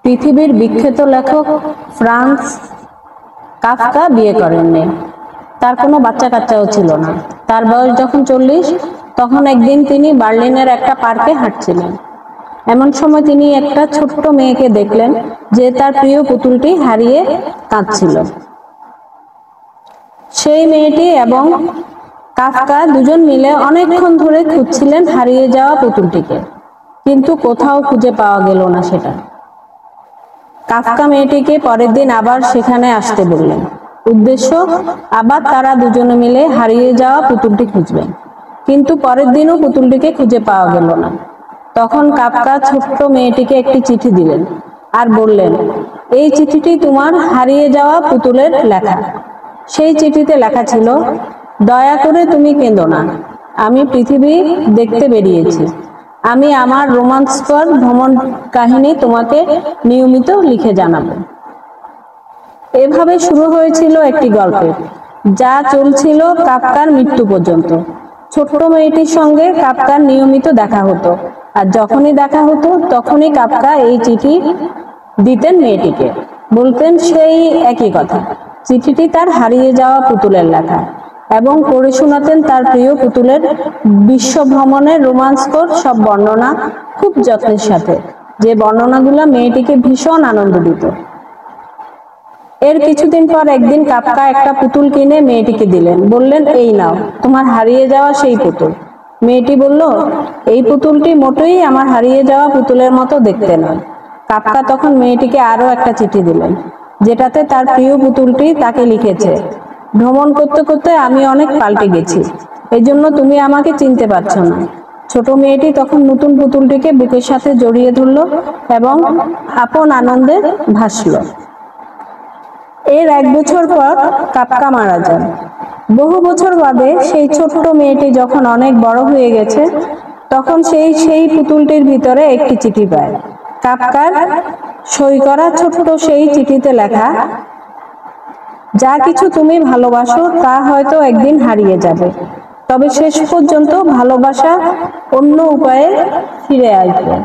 পৃথিবীর বিখ্যাত লেখক ফ্রান্স কাফকা বিয়ে করেননি। তার কোনো বাচ্চা কাচ্চাও ছিল না। তার বয়স যখন 40, তখন একদিন তিনি বার্লিনের একটা পার্কে হাঁটছিলেন। এমন সময় তিনি একটা ছোট্ট মেয়েকে দেখলেন যে তার প্রিয় পুতুলটি হারিয়ে কাঁদছিল। সেই মেয়েটি এবং কাফকা দুজন মিলে অনেকক্ষণ ধরে খুঁজছিলেন হারিয়ে যাওয়া পুতুলটিকে, কিন্তু কোথাও খুঁজে পাওয়া গেল না সেটা। কাফকা মেয়েটিকে পরের দিন আবার সেখানে আসতে বললেন। উদ্দেশ্য, আবার তারা দুজনে মিলে হারিয়ে যাওয়া পুতুলটি খুঁজবেন। কিন্তু পরের দিনও পুতুলটিকে খুঁজে পাওয়া গেল না। তখন কাফকা ছোট্ট মেয়েটিকে একটি চিঠি দিলেন আর বললেন, এই চিঠিটি তোমার হারিয়ে যাওয়া পুতুলের লেখা। সেই চিঠিতে লেখা ছিল, দয়া করে তুমি কেঁদো না, আমি পৃথিবী দেখতে বেরিয়েছি। আমি আমার রোমাঞ্চকর ভ্রমণ কাহিনী তোমাকে নিয়মিত লিখে জানাবো। এভাবে শুরু হয়েছিল একটি গল্প, যা চলছিল কাফকার মৃত্যু পর্যন্ত। ছোট্ট মেয়েটির সঙ্গে কাফকার নিয়মিত দেখা হতো, আর যখনই দেখা হতো তখনই কাফকা এই চিঠি দিতেন মেয়েটিকে। বলতেন সেই একই কথা। চিঠিটি তার হারিয়ে যাওয়া পুতুলের লেখা, এবং পড়ে শোনাতেন তার প্রিয় পুতুলের বিশ্ব ভ্রমণের রোমাঞ্চকর সব বর্ণনা, খুব যত্নের সাথে, যে বর্ণনাগুলো মেয়েটিকে ভীষণ আনন্দ দিত। এর কিছুদিন পর একদিন কাফকা একটা পুতুল কিনে মেয়েটিকে দিলেন। বললেন, এই নাও, তোমার হারিয়ে যাওয়া সেই পুতুল। মেয়েটি বলল, এই পুতুলটি মোটেই আমার হারিয়ে যাওয়া পুতুলের মতো দেখতে নয়। কাফকা তখন মেয়েটিকে আরো একটা চিঠি দিলেন, যেটাতে তার প্রিয় পুতুলটি তাকে লিখেছে, ভ্রমণ করতে করতে আমি অনেক পাল্টে গেছি, এজন্য তুমি আমাকে চিনতে পারছো না। ছোট মেয়েটি তখন নতুন পুতুলটিকে বুকের সাথে জড়িয়ে ধরল এবং আপন আনন্দে ভাসল। এর 1 বছর পর কাফকা মারা যান। বহু বছর বাদে সেই ছোট্ট মেয়েটি যখন অনেক বড় হয়ে গেছে, তখন সেই পুতুলটির ভিতরে একটি চিঠি পায়। কাফকার সই করা ছোট্ট সেই চিঠিতে লেখা, যা কিছু তুমি ভালোবাসো তা হয়তো একদিন হারিয়ে যাবে, তবে শেষ পর্যন্ত ভালোবাসা অন্য উপায়ে ফিরে আসবে।